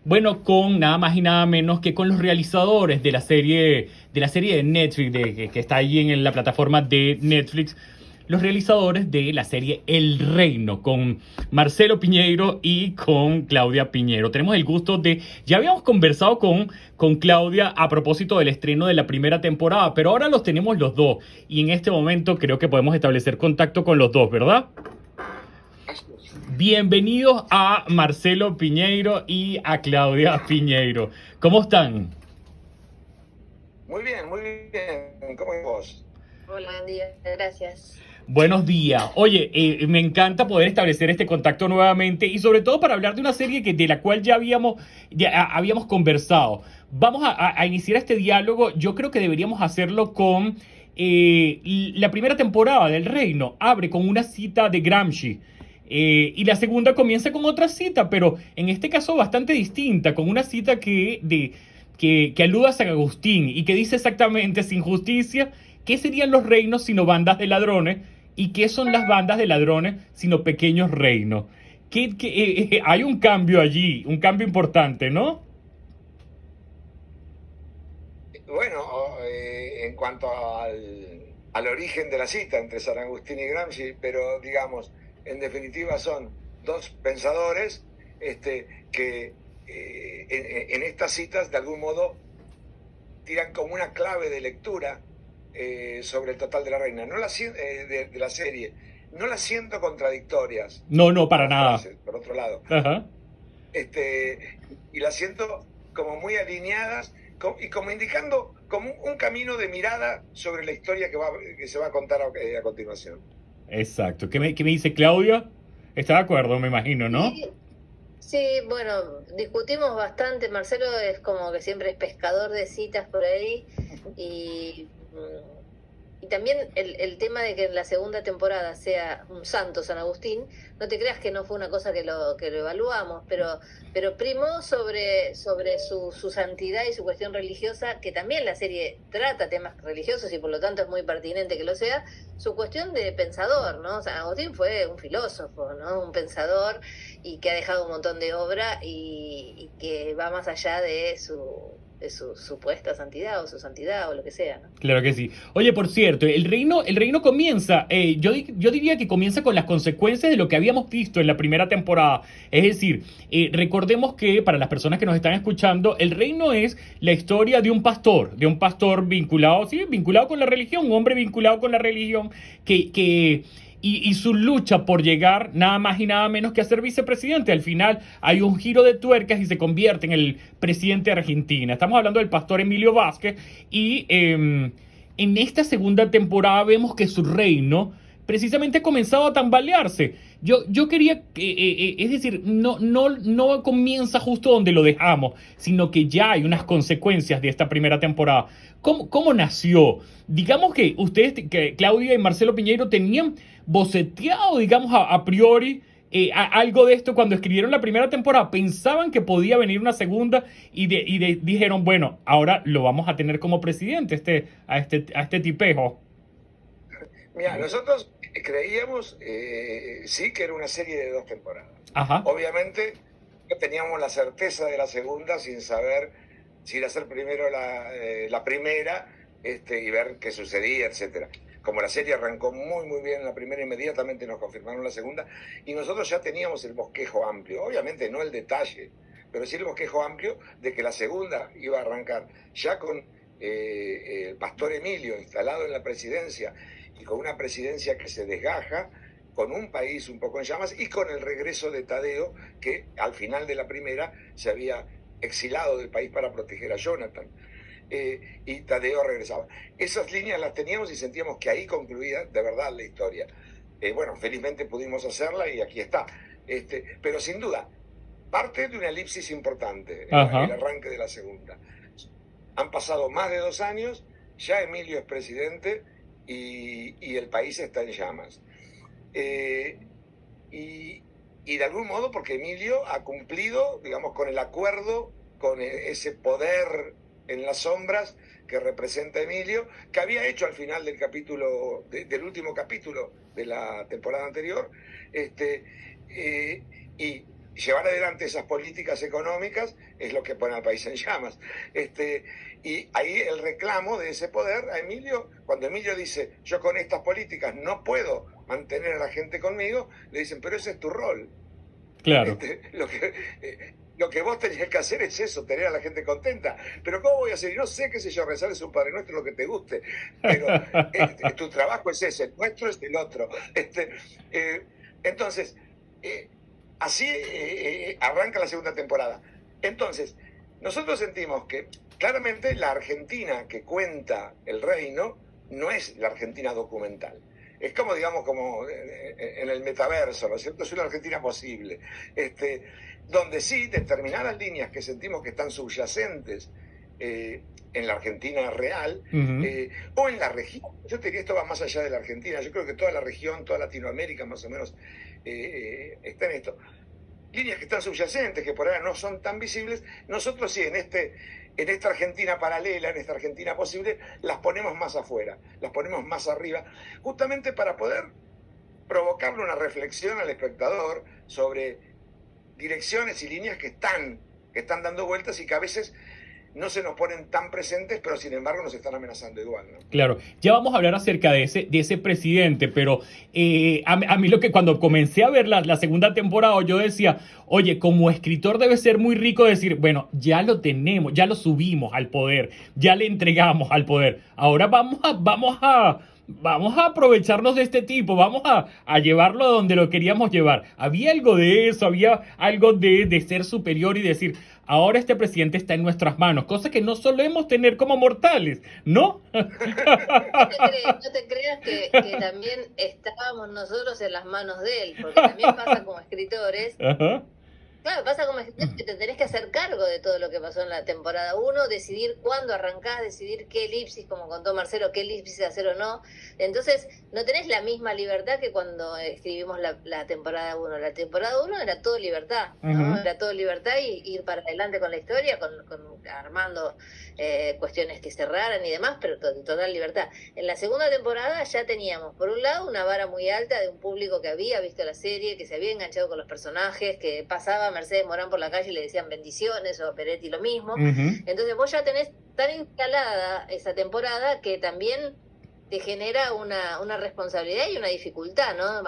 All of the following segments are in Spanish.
Bueno, con nada más y nada menos que con los realizadores de la serie de Netflix, que está ahí en la plataforma de Netflix, los realizadores de la serie El Reino, con Marcelo Piñeiro y con Claudia Piñero. Tenemos el gusto ya habíamos conversado con Claudia a propósito del estreno de la primera temporada, pero ahora los tenemos los dos, y en este momento creo que podemos establecer contacto con los dos, ¿verdad? Bienvenidos a Marcelo Piñeiro y a Claudia Piñeiro. ¿Cómo están? Muy bien. ¿Cómo es vos? Hola, buen día, gracias. Buenos días. Oye, me encanta poder establecer este contacto nuevamente y sobre todo para hablar de una serie de la cual ya habíamos conversado. Vamos a iniciar este diálogo. Yo creo que deberíamos hacerlo con la primera temporada del Reino. Abre con una cita de Gramsci. Y la segunda comienza con otra cita, pero en este caso bastante distinta, con una cita que aluda a San Agustín y que dice exactamente: sin justicia, ¿qué serían los reinos sino bandas de ladrones? ¿Y qué son las bandas de ladrones sino pequeños reinos? Hay un cambio allí, un cambio importante, ¿no? Bueno, en cuanto al origen de la cita entre San Agustín y Gramsci, pero digamos, en definitiva son dos pensadores que en estas citas de algún modo tiran como una clave de lectura sobre el total de la reina, no de la serie. No las siento contradictorias, No, no, para las nada. frases, por otro lado. Ajá. Y las siento como muy alineadas y como indicando como un camino de mirada sobre la historia que se va a contar a continuación. Exacto. ¿Qué me dice Claudia? ¿Está de acuerdo, me imagino, no? Sí, sí, bueno, discutimos bastante. Marcelo es como que siempre es pescador de citas por ahí y, y también el tema de que en la segunda temporada sea un santo San Agustín, no te creas que no fue una cosa que lo evaluamos, pero primó sobre su santidad y su cuestión religiosa, que también la serie trata temas religiosos y por lo tanto es muy pertinente que lo sea, su cuestión de pensador, ¿no? San Agustín fue un filósofo, ¿no? Un pensador y que ha dejado un montón de obra y que va más allá de su supuesta santidad o su santidad o lo que sea, ¿no? Claro que sí. Oye, por cierto, el reino comienza, yo diría que comienza con las consecuencias de lo que habíamos visto en la primera temporada. Es decir, recordemos que para las personas que nos están escuchando, el reino es la historia de un pastor vinculado, sí, vinculado con la religión, un hombre vinculado con la religión, y su lucha por llegar nada más y nada menos que a ser vicepresidente. Al final hay un giro de tuercas y se convierte en el presidente de Argentina. Estamos hablando del pastor Emilio Vázquez y en esta segunda temporada vemos que su reino precisamente ha comenzado a tambalearse. Yo quería, es decir, no comienza justo donde lo dejamos, sino que ya hay unas consecuencias de esta primera temporada. ¿Cómo nació? Digamos que ustedes, que Claudia y Marcelo Piñeiro, tenían boceteado, digamos, a priori, algo de esto cuando escribieron la primera temporada. Pensaban que podía venir una segunda dijeron, bueno, ahora lo vamos a tener como presidente, a este tipejo. Mira, nosotros creíamos, sí, que era una serie de 2 temporadas. Ajá. Obviamente teníamos la certeza de la segunda sin saber si ir a hacer primero la primera y ver qué sucedía, etcétera. Como la serie arrancó muy bien en la primera, inmediatamente nos confirmaron la segunda y nosotros ya teníamos el bosquejo amplio, obviamente no el detalle, pero sí el bosquejo amplio de que la segunda iba a arrancar ya con el pastor Emilio instalado en la presidencia y con una presidencia que se desgaja, con un país un poco en llamas y con el regreso de Tadeo, que al final de la primera se había exilado del país para proteger a Jonathan. Y Tadeo regresaba. Esas líneas las teníamos y sentíamos que ahí concluía de verdad la historia. Bueno, felizmente pudimos hacerla y aquí está. Pero sin duda, parte de una elipsis importante, el Ajá. arranque de la segunda. Han pasado más de 2 años, ya Emilio es presidente y el país está en llamas. Y de algún modo porque Emilio ha cumplido, digamos, con el acuerdo, con ese poder en las sombras que representa Emilio, que había hecho al final del último capítulo de la temporada anterior, y llevar adelante esas políticas económicas es lo que pone al país en llamas. Y ahí el reclamo de ese poder a Emilio, cuando Emilio dice, yo con estas políticas no puedo mantener a la gente conmigo, le dicen, pero ese es tu rol. Claro. Lo que vos tenías que hacer es eso, tener a la gente contenta. Pero ¿cómo voy a hacer? Y no sé, qué sé yo, rezarles un Padre Nuestro, lo que te guste. Pero tu trabajo es ese, el nuestro es el otro. Entonces, así arranca la segunda temporada. Entonces, nosotros sentimos que claramente la Argentina que cuenta el reino no es la Argentina documental. Es como, digamos, como en el metaverso, ¿no es cierto? Es una Argentina posible. Donde sí, determinadas líneas que sentimos que están subyacentes en la Argentina real, o en la región. Yo te diría, esto va más allá de la Argentina. Yo creo que toda la región, toda Latinoamérica más o menos está en esto. Líneas que están subyacentes, que por ahora no son tan visibles. Nosotros sí, en esta Argentina paralela, en esta Argentina posible, las ponemos más afuera, las ponemos más arriba, justamente para poder provocarle una reflexión al espectador sobre direcciones y líneas que están dando vueltas y que a veces no se nos ponen tan presentes, pero sin embargo nos están amenazando igual, ¿no? Claro, ya vamos a hablar acerca de ese presidente, pero a mí lo que cuando comencé a ver la segunda temporada, yo decía, oye, como escritor debe ser muy rico decir, bueno, ya lo tenemos, ya lo subimos al poder, ya le entregamos al poder, ahora vamos a aprovecharnos de este tipo, vamos a llevarlo a donde lo queríamos llevar. Había algo de eso, había algo de ser superior y decir, ahora este presidente está en nuestras manos, cosa que no solemos tener como mortales, ¿no? No te creas que también estábamos nosotros en las manos de él, porque también pasa como escritores. Ajá. Claro, pasa como escritor que te tenés que hacer cargo de todo lo que pasó en la temporada 1, decidir cuándo arrancás, decidir qué elipsis, como contó Marcelo, qué elipsis hacer o no. Entonces, no tenés la misma libertad que cuando escribimos la temporada 1. La temporada 1 era todo libertad, ¿no? Era todo libertad y ir para adelante con la historia, armando cuestiones que cerraran y demás, pero total libertad. En la segunda temporada ya teníamos, por un lado, una vara muy alta de un público que había visto la serie, que se había enganchado con los personajes, que pasaba Mercedes Morán por la calle y le decían bendiciones, o Peretti lo mismo. Entonces vos ya tenés tan instalada esa temporada que también te genera una responsabilidad y una dificultad, ¿no?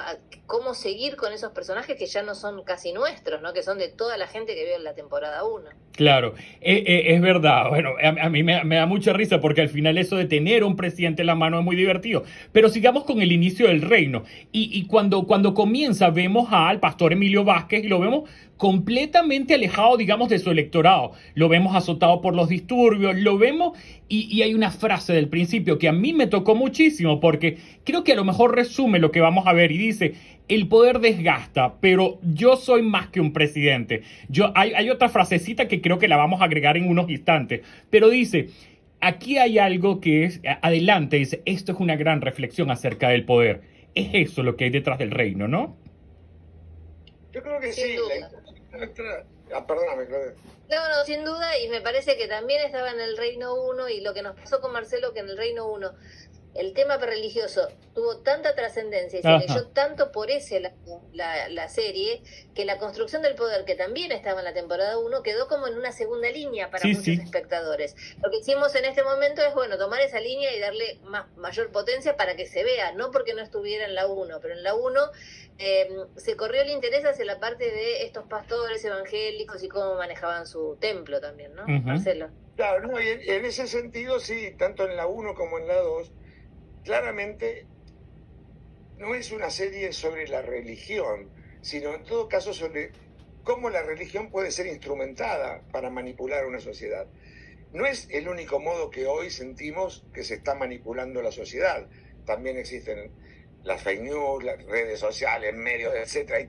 Cómo seguir con esos personajes que ya no son casi nuestros, ¿no? Que son de toda la gente que vio en la temporada 1. Claro, es verdad. Bueno, a mí me da mucha risa porque al final eso de tener un presidente en la mano es muy divertido. Pero sigamos con el inicio del reino. Y cuando comienza vemos al pastor Emilio Vázquez y lo vemos completamente alejado, digamos, de su electorado. Lo vemos azotado por los disturbios, lo vemos y hay una frase del principio que a mí me tocó muchísimo porque creo que a lo mejor resume lo que vamos a ver y dice, el poder desgasta, pero yo soy más que un presidente. Hay otra frasecita que creo que la vamos a agregar en unos instantes, pero dice, aquí hay algo que es, adelante, dice, esto es una gran reflexión acerca del poder. Es eso lo que hay detrás del reino, ¿no? Yo creo que Sin sí. duda. Perdóname, Claudia. No, sin duda, y me parece que también estaba en el Reino 1, y lo que nos pasó con Marcelo, que en el Reino 1 el tema religioso tuvo tanta trascendencia y se leyó tanto por ese la serie, que la construcción del poder, que también estaba en la temporada 1, quedó como en una segunda línea para muchos espectadores. Lo que hicimos en este momento es, bueno, tomar esa línea y darle mayor potencia para que se vea, no porque no estuviera en la 1, pero en la 1 se corrió el interés hacia la parte de estos pastores evangélicos y cómo manejaban su templo también, ¿no, Marcelo? Claro, no, y en ese sentido sí, tanto en la 1 como en la 2, claramente no es una serie sobre la religión, sino en todo caso sobre cómo la religión puede ser instrumentada para manipular una sociedad. No es el único modo que hoy sentimos que se está manipulando la sociedad. También existen las fake news, las redes sociales, medios, etcétera. Hay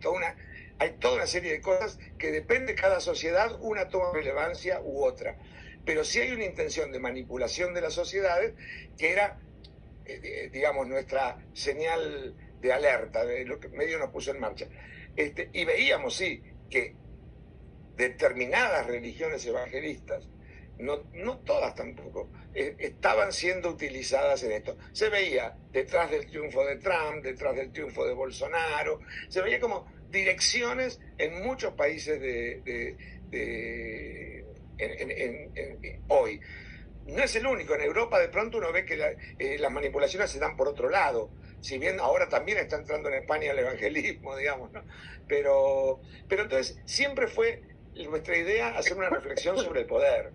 toda una serie de cosas que depende de cada sociedad, una toma relevancia u otra. Pero sí hay una intención de manipulación de las sociedades que era, digamos, nuestra señal de alerta, de lo que medio nos puso en marcha. Y veíamos, sí, que determinadas religiones evangelistas, no todas tampoco, estaban siendo utilizadas en esto. Se veía detrás del triunfo de Trump, detrás del triunfo de Bolsonaro, se veía como direcciones en muchos países hoy. No es el único. En Europa de pronto uno ve que las manipulaciones se dan por otro lado. Si bien ahora también está entrando en España el evangelismo, digamos, ¿no? Pero entonces siempre fue nuestra idea hacer una reflexión sobre el poder.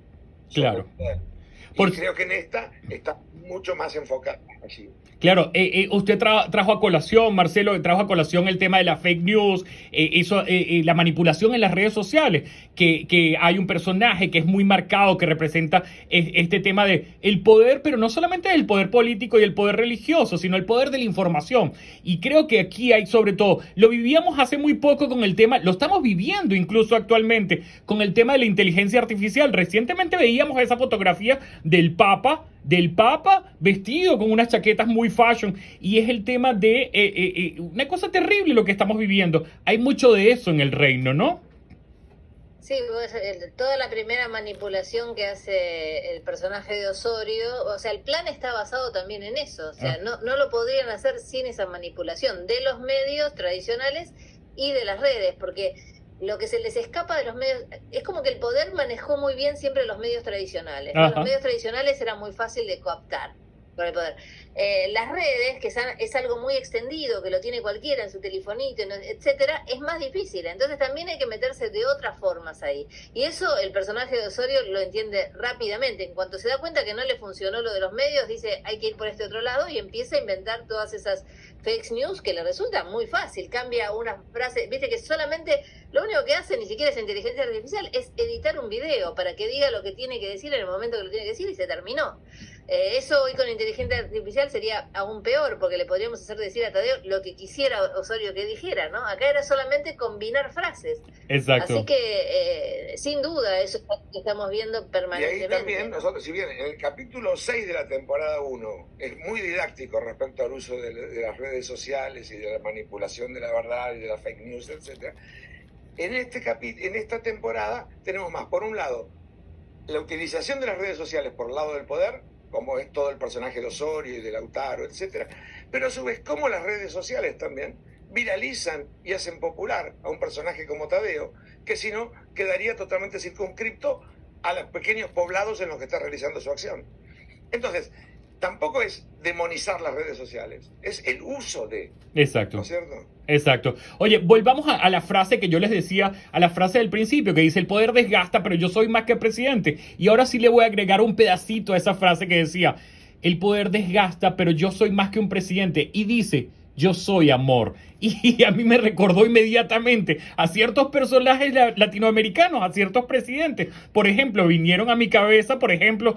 Claro. Y creo que en esta está mucho más enfocada allí. Claro, usted trajo a colación, Marcelo, trajo a colación el tema de la fake news, la manipulación en las redes sociales, que hay un personaje que es muy marcado, que representa este tema de el poder, pero no solamente el poder político y el poder religioso, sino el poder de la información. Y creo que aquí hay, sobre todo, lo vivíamos hace muy poco con el tema, lo estamos viviendo incluso actualmente, con el tema de la inteligencia artificial. Recientemente veíamos esa fotografía del Papa vestido con unas chaquetas muy fashion, y es el tema de una cosa terrible lo que estamos viviendo. Hay mucho de eso en el reino, ¿no? Sí, toda la primera manipulación que hace el personaje de Osorio, o sea, el plan está basado también en eso, o sea, no lo podrían hacer sin esa manipulación de los medios tradicionales y de las redes, porque lo que se les escapa de los medios, es como que el poder manejó muy bien siempre los medios tradicionales, ¿no? Los medios tradicionales era muy fácil de cooptar con el poder. Las redes, que es algo muy extendido, que lo tiene cualquiera en su telefonito, etcétera, es más difícil. Entonces también hay que meterse de otras formas ahí. Y eso el personaje de Osorio lo entiende rápidamente. En cuanto se da cuenta que no le funcionó lo de los medios, dice hay que ir por este otro lado y empieza a inventar todas esas fake news que le resulta muy fácil. Cambia una frase, viste que solamente lo único que hace, ni siquiera es inteligencia artificial, es editar un video para que diga lo que tiene que decir en el momento que lo tiene que decir y se terminó. Eso hoy con inteligencia artificial sería aún peor, porque le podríamos hacer decir a Tadeo lo que quisiera Osorio que dijera, ¿no? Acá era solamente combinar frases. Exacto. Así que, sin duda, eso es lo que estamos viendo permanentemente. Y ahí también nosotros, si bien en el capítulo 6 de la temporada 1 es muy didáctico respecto al uso de las redes sociales y de la manipulación de la verdad y de la fake news, etcétera, en esta temporada tenemos más, por un lado, la utilización de las redes sociales por el lado del poder, como es todo el personaje de Osorio y de Lautaro, etcétera, pero a su vez cómo las redes sociales también viralizan y hacen popular a un personaje como Tadeo, que si no quedaría totalmente circunscripto a los pequeños poblados en los que está realizando su acción. Entonces, tampoco es demonizar las redes sociales, es el uso de... Exacto. ¿No es cierto? Exacto. Oye, volvamos a la frase que yo les decía, a la frase del principio, que dice, el poder desgasta, pero yo soy más que presidente. Y ahora sí le voy a agregar un pedacito a esa frase que decía, el poder desgasta, pero yo soy más que un presidente. Y dice, yo soy amor. Y a mí me recordó inmediatamente a ciertos personajes latinoamericanos, a ciertos presidentes. Por ejemplo, vinieron a mi cabeza, por ejemplo,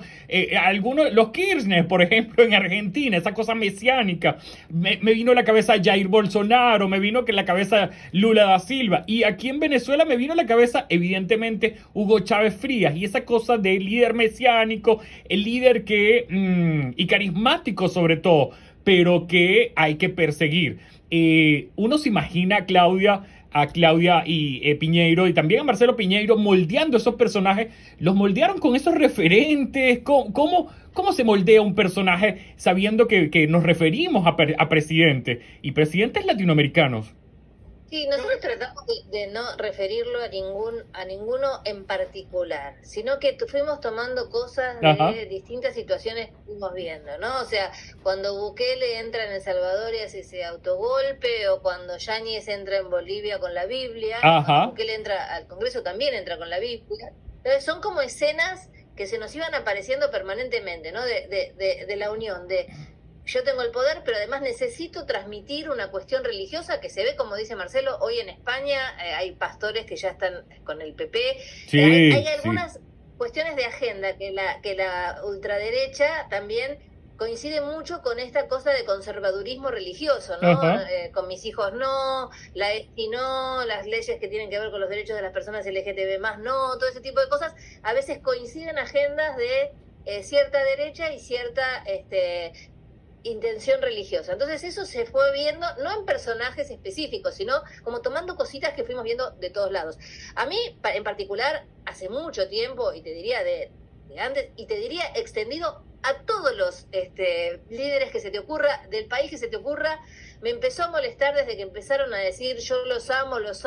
algunos, los Kirchner, por ejemplo, en Argentina, esa cosa mesiánica. Me vino a la cabeza Jair Bolsonaro, me vino a la cabeza Lula da Silva. Y aquí en Venezuela me vino a la cabeza, evidentemente, Hugo Chávez Frías. Y esa cosa de líder mesiánico, el líder y carismático sobre todo, pero que hay que perseguir. Uno se imagina a Claudia y Piñeiro, y también a Marcelo Piñeiro, moldeando esos personajes. Los moldearon con esos referentes. ¿Cómo se moldea un personaje sabiendo que nos referimos a presidentes y presidentes latinoamericanos? Sí, nosotros tratamos de no referirlo a ninguno en particular, sino que fuimos tomando cosas de distintas situaciones que fuimos viendo, ¿no? O sea, cuando Bukele entra en El Salvador y hace ese autogolpe, o cuando Yáñez entra en Bolivia con la Biblia, cuando Bukele entra al Congreso también entra con la Biblia. Entonces son como escenas que se nos iban apareciendo permanentemente, ¿no? De la unión, de... Yo tengo el poder, pero además necesito transmitir una cuestión religiosa que se ve, como dice Marcelo, hoy en España hay pastores que ya están con el PP. Sí, hay algunas cuestiones de agenda que la ultraderecha también coincide mucho con esta cosa de conservadurismo religioso, ¿no? Con mis hijos no, la ESI no, las leyes que tienen que ver con los derechos de las personas LGTB más no, todo ese tipo de cosas. A veces coinciden agendas de cierta derecha y cierta... intención religiosa. Entonces eso se fue viendo, no en personajes específicos, sino como tomando cositas que fuimos viendo de todos lados. A mí, en particular, hace mucho tiempo, y te diría de antes, y te diría extendido a todos los líderes que se te ocurra, del país que se te ocurra. Me empezó a molestar desde que empezaron a decir yo los amo, los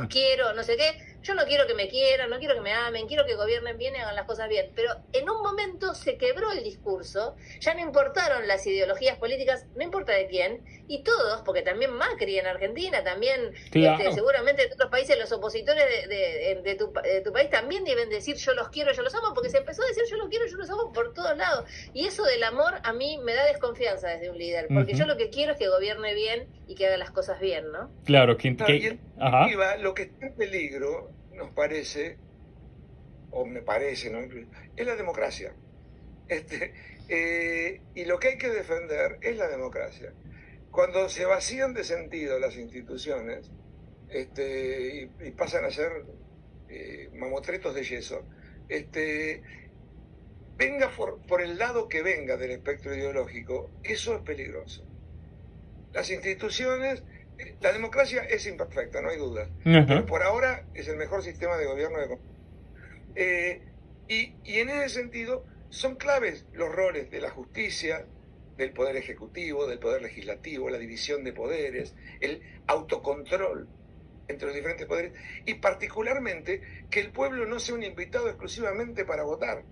quiero, no sé qué. Yo no quiero que me quieran, no quiero que me amen, quiero que gobiernen bien y hagan las cosas bien. Pero en un momento se quebró el discurso, ya no importaron las ideologías políticas, no importa de quién, y todos, porque también Macri en Argentina, también Claro. seguramente en otros países los opositores de tu país también deben decir yo los quiero, yo los amo, porque se empezó a decir yo los quiero, yo los amo por todos lados. Y eso del amor a mí me da desconfianza desde un líder, porque yo lo que quiero es que gobierne bien y que haga las cosas bien, ¿no? Claro, Y en ajá. definitiva, lo que está en peligro, nos parece, o me parece, ¿no? Es la democracia. Y lo que hay que defender es la democracia. Cuando se vacían de sentido las instituciones y pasan a ser mamotretos de yeso, venga por el lado que venga del espectro ideológico, eso es peligroso. Las instituciones, la democracia es imperfecta, no hay duda, pero por ahora es el mejor sistema de gobierno y en ese sentido son claves los roles de la justicia, del poder ejecutivo, del poder legislativo, la división de poderes, el autocontrol entre los diferentes poderes, y particularmente que el pueblo no sea un invitado exclusivamente para votar.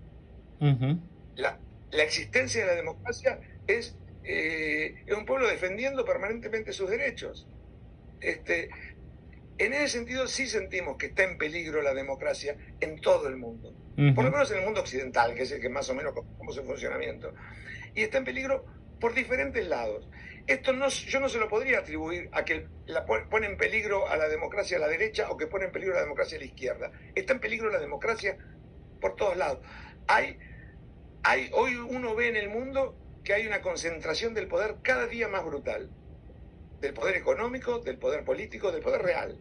La existencia de la democracia es un pueblo defendiendo permanentemente sus derechos. En ese sentido sí sentimos que está en peligro la democracia en todo el mundo, por lo menos en el mundo occidental, que es el que más o menos conocemos en funcionamiento, y está en peligro por diferentes lados. Esto yo no se lo podría atribuir a que pone en peligro a la democracia a la derecha o que pone en peligro a la democracia a la izquierda. Está en peligro la democracia por todos lados. Hoy uno ve en el mundo que hay una concentración del poder cada día más brutal, del poder económico, del poder político, del poder real.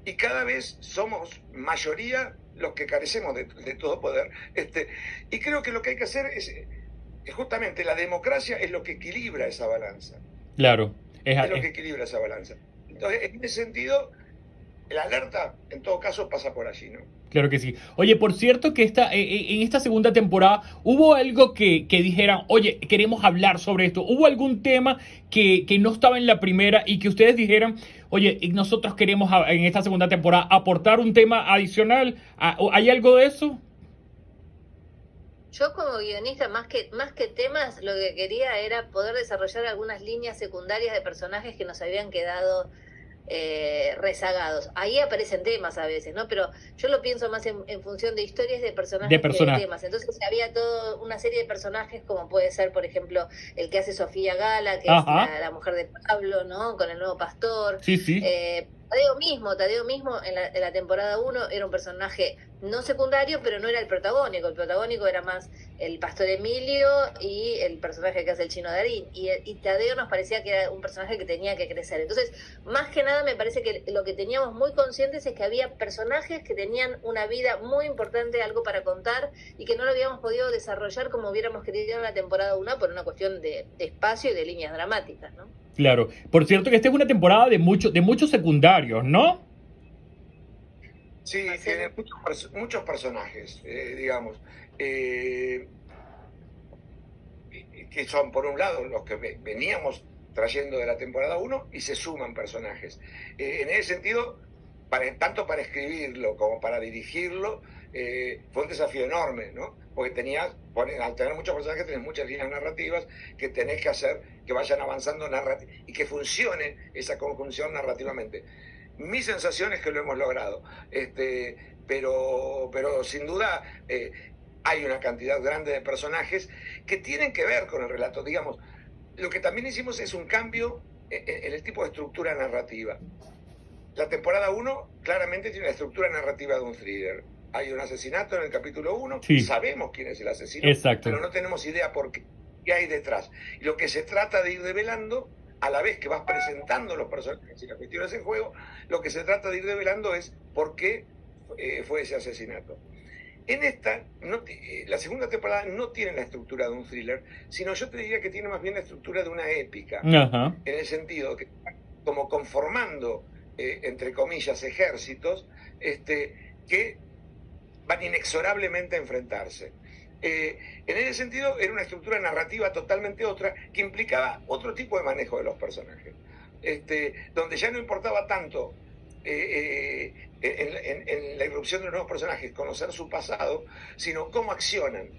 Y cada vez somos mayoría los que carecemos de todo poder. Y creo que lo que hay que hacer es justamente la democracia es lo que equilibra esa balanza. Claro. Es lo que equilibra esa balanza. Entonces, en ese sentido, la alerta, en todo caso, pasa por allí, ¿no? Claro que sí. Oye, por cierto que en esta segunda temporada hubo algo que dijeran, oye, queremos hablar sobre esto. ¿Hubo algún tema que no estaba en la primera y que ustedes dijeran, oye, nosotros queremos en esta segunda temporada aportar un tema adicional? ¿Hay algo de eso? Yo como guionista, más que temas, lo que quería era poder desarrollar algunas líneas secundarias de personajes que nos habían quedado rezagados. Ahí aparecen temas a veces, ¿no? Pero yo lo pienso más en función de historias de personajes que de temas. Entonces había toda una serie de personajes, como puede ser, por ejemplo, el que hace Sofía Gala, que es la mujer de Pablo, ¿no? Con el nuevo pastor. Sí, sí. Tadeo mismo en la temporada 1 era un personaje no secundario, pero no era el protagónico. El protagónico era más el pastor Emilio y el personaje que hace el Chino Darín. Y Tadeo nos parecía que era un personaje que tenía que crecer. Entonces, más que nada, me parece que lo que teníamos muy conscientes es que había personajes que tenían una vida muy importante, algo para contar, y que no lo habíamos podido desarrollar como hubiéramos querido en la temporada 1 por una cuestión de espacio y de líneas dramáticas, ¿no? Claro. Por cierto que esta es una temporada de muchos secundarios, ¿no? Sí, tiene muchos personajes, digamos, que son por un lado los que veníamos trayendo de la temporada 1 y se suman personajes. En ese sentido, tanto para escribirlo como para dirigirlo, fue un desafío enorme, ¿no? Porque al tener muchos personajes tenés muchas líneas narrativas que tenés que hacer que vayan avanzando y que funcione esa conjunción narrativamente. Mi sensación es que lo hemos logrado, pero sin duda hay una cantidad grande de personajes que tienen que ver con el relato. Digamos, lo que también hicimos es un cambio en el tipo de estructura narrativa. La temporada 1 claramente tiene la estructura narrativa de un thriller. Hay un asesinato en el capítulo 1, sí. Sabemos quién es el asesino, exacto, pero no tenemos idea por qué hay detrás. Y lo que se trata de ir develando, a la vez que vas presentando los personajes y las cuestiones en juego, lo que se trata de ir develando es por qué fue ese asesinato. En esta, la segunda temporada no tiene la estructura de un thriller, sino yo te diría que tiene más bien la estructura de una épica, en el sentido que como conformando, entre comillas, ejércitos que van inexorablemente a enfrentarse. En ese sentido, era una estructura narrativa totalmente otra, que implicaba otro tipo de manejo de los personajes. Donde ya no importaba tanto en la irrupción de los nuevos personajes conocer su pasado, sino cómo accionan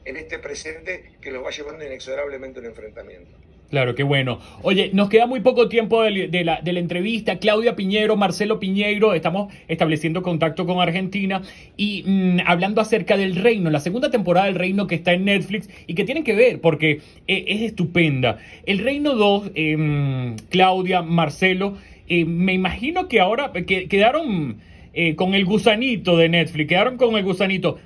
en este presente que los va llevando inexorablemente a un enfrentamiento. Claro, qué bueno. Oye, nos queda muy poco tiempo de la entrevista. Claudia Piñeiro, Marcelo Piñeiro, estamos estableciendo contacto con Argentina y hablando acerca del Reino, la segunda temporada del Reino que está en Netflix y que tienen que ver porque es estupenda. El Reino 2, Claudia, Marcelo, me imagino que ahora quedaron con el gusanito de Netflix, quedaron con el gusanito.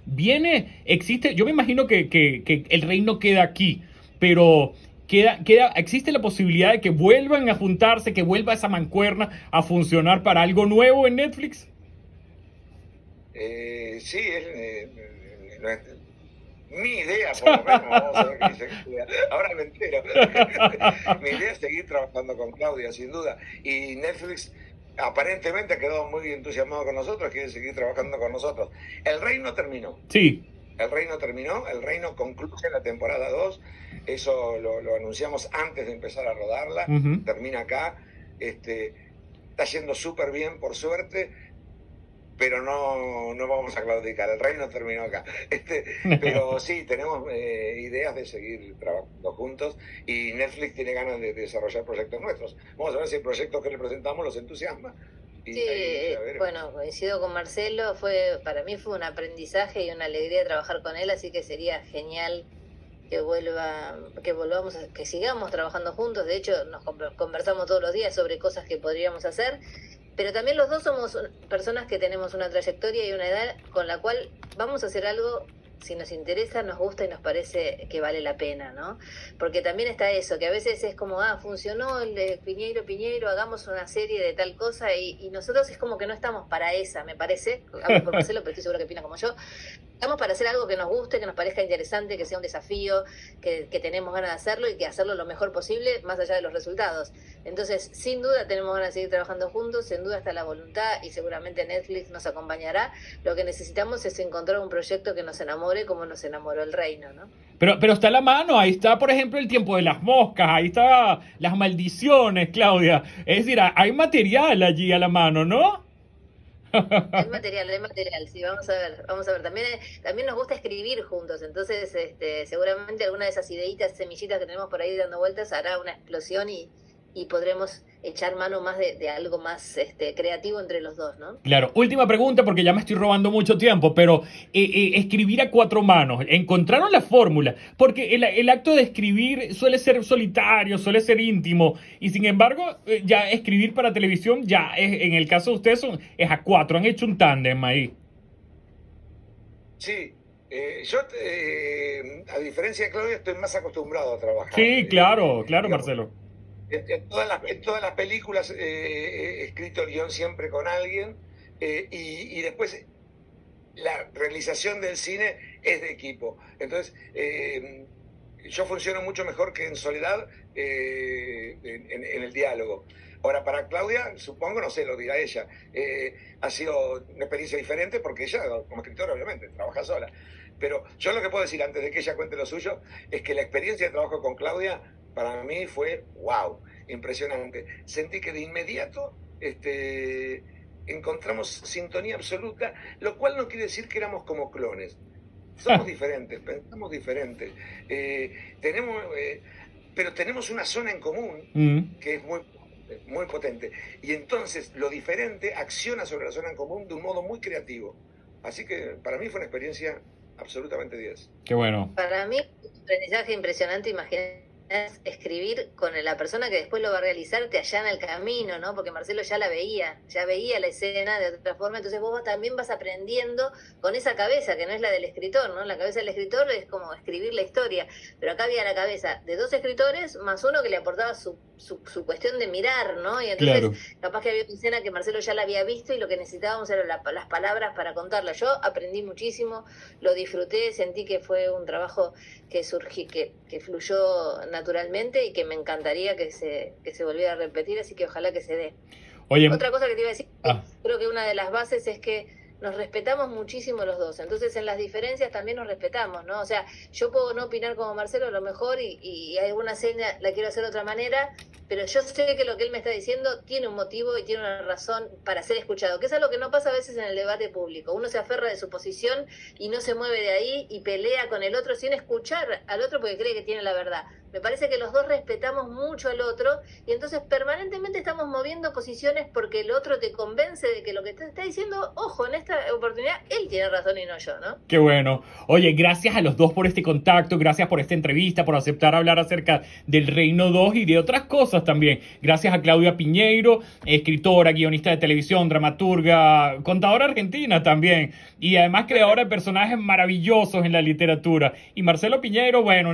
Existe, yo me imagino que el Reino queda aquí, pero... existe la posibilidad de que vuelvan a juntarse, que vuelva esa mancuerna a funcionar para algo nuevo en Netflix. Sí, mi idea, por lo menos, vamos a ver qué dice Claudia. Ahora me entero. Mi idea es seguir trabajando con Claudia, sin duda. Y Netflix aparentemente ha quedado muy entusiasmado con nosotros, quiere seguir trabajando con nosotros. El Reino terminó. Sí. El Reino terminó, el Reino concluye la temporada 2, eso lo anunciamos antes de empezar a rodarla, termina acá, está yendo súper bien por suerte, pero no vamos a claudicar, el Reino terminó acá. Pero sí, tenemos ideas de seguir trabajando juntos y Netflix tiene ganas de desarrollar proyectos nuestros. Vamos a ver si el proyecto que le presentamos los entusiasma. Sí, bueno, coincido con Marcelo, para mí fue un aprendizaje y una alegría trabajar con él, así que sería genial que sigamos trabajando juntos. De hecho, nos conversamos todos los días sobre cosas que podríamos hacer, pero también los dos somos personas que tenemos una trayectoria y una edad con la cual vamos a hacer algo si nos interesa, nos gusta y nos parece que vale la pena, ¿no? Porque también está eso, que a veces es como, funcionó el de Piñeiro, hagamos una serie de tal cosa y nosotros es como que no estamos para esa, me parece, hablo por Marcelo, pero estoy seguro que opina como yo, estamos para hacer algo que nos guste, que nos parezca interesante, que sea un desafío, que tenemos ganas de hacerlo y que hacerlo lo mejor posible, más allá de los resultados. Entonces, sin duda tenemos ganas de seguir trabajando juntos, sin duda está la voluntad y seguramente Netflix nos acompañará. Lo que necesitamos es encontrar un proyecto que nos enamore como nos enamoró el Reino, ¿no? Pero está a la mano, ahí está, por ejemplo, el tiempo de las moscas, ahí está las maldiciones, Claudia. Es decir, hay material allí a la mano, ¿no? Hay material, sí, vamos a ver. También nos gusta escribir juntos, entonces seguramente alguna de esas ideitas, semillitas que tenemos por ahí dando vueltas hará una explosión y podremos echar mano más de algo más creativo entre los dos, ¿no? Claro, última pregunta porque ya me estoy robando mucho tiempo, pero escribir a cuatro manos, ¿encontraron la fórmula? Porque el acto de escribir suele ser solitario, suele ser íntimo, y sin embargo, ya escribir para televisión, en el caso de ustedes, es a cuatro, han hecho un tándem ahí. Sí, yo, a diferencia de Claudia, estoy más acostumbrado a trabajar. Sí, claro, digamos, Marcelo. En todas las películas he escrito el guión siempre con alguien y después la realización del cine es de equipo. Entonces, yo funciono mucho mejor que en soledad en el diálogo. Ahora, para Claudia, supongo, no sé, lo dirá ella, ha sido una experiencia diferente porque ella, como escritora, obviamente, trabaja sola. Pero yo lo que puedo decir antes de que ella cuente lo suyo es que la experiencia de trabajo con Claudia para mí fue wow, impresionante. Sentí que de inmediato encontramos sintonía absoluta, lo cual no quiere decir que éramos como clones. Somos diferentes, pensamos diferentes. Pero tenemos una zona en común que es muy potente. Y entonces lo diferente acciona sobre la zona en común de un modo muy creativo. Así que para mí fue una experiencia absolutamente 10. Qué bueno. Para mí, un aprendizaje impresionante, imagínate. Es escribir con la persona que después lo va a realizar, te allana el camino, ¿no? Porque Marcelo ya veía la escena de otra forma, entonces vos también vas aprendiendo con esa cabeza, que no es la del escritor, ¿no? La cabeza del escritor es como escribir la historia, pero acá había la cabeza de dos escritores, más uno que le aportaba su cuestión de mirar, ¿no? Y entonces, capaz que había una escena que Marcelo ya la había visto y lo que necesitábamos eran las palabras para contarla. Yo aprendí muchísimo, lo disfruté, sentí que fue un trabajo que fluyó naturalmente y que me encantaría que se volviera a repetir, así que ojalá que se dé. Oye, otra cosa que te iba a decir, creo que una de las bases es que nos respetamos muchísimo los dos. Entonces en las diferencias también nos respetamos, ¿no? O sea, yo puedo no opinar como Marcelo a lo mejor y alguna seña la quiero hacer de otra manera, pero yo sé que lo que él me está diciendo tiene un motivo y tiene una razón para ser escuchado, que es algo que no pasa a veces en el debate público. Uno se aferra de su posición y no se mueve de ahí y pelea con el otro sin escuchar al otro porque cree que tiene la verdad. Me parece que los dos respetamos mucho al otro y entonces permanentemente estamos moviendo posiciones porque el otro te convence de que lo que te está diciendo, ojo, en esta oportunidad él tiene razón y no yo, ¿no? Qué bueno. Oye, gracias a los dos por este contacto, gracias por esta entrevista, por aceptar hablar acerca del Reino 2 y de otras cosas también. Gracias a Claudia Piñeiro, escritora, guionista de televisión, dramaturga, contadora argentina también, y además creadora de personajes maravillosos en la literatura. Y Marcelo Piñeiro, bueno,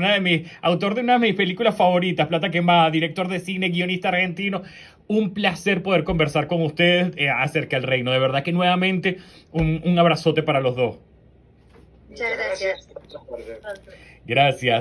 autor de una de mis películas favoritas, Plata Quemada, director de cine, guionista argentino. Un placer poder conversar con ustedes acerca del Reino. De verdad que nuevamente un abrazote para los dos. Muchas gracias. Gracias.